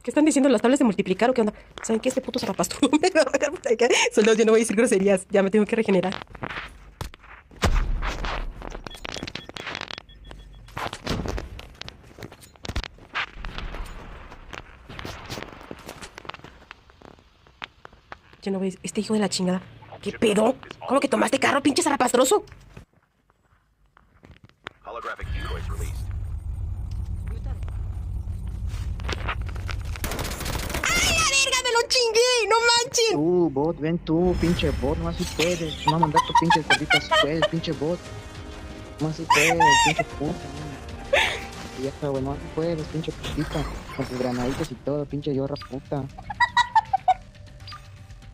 ¿Qué están diciendo las tablas de multiplicar o qué onda? ¿Saben qué? Este puto zarrapastro me va a matar. Soldados, yo no voy a decir groserías. Ya me tengo que regenerar. Yo no voy a... Este hijo de la chingada. ¿Qué pedo? ¿Cómo que tomaste carro, pinche zarrapastroso? Holographic decoys released. ¡Ay, la verga! ¡Me lo chingué! ¡No manchen! Bot, ven tú, pinche bot, no así puedes. No mandar tu pinche gordita si puedes, pinche bot. No así puedes, pinche puta, man. Y ya está, bueno, así puedes, pinche putita. Con tus granaditas y todo, pinche yorra puta.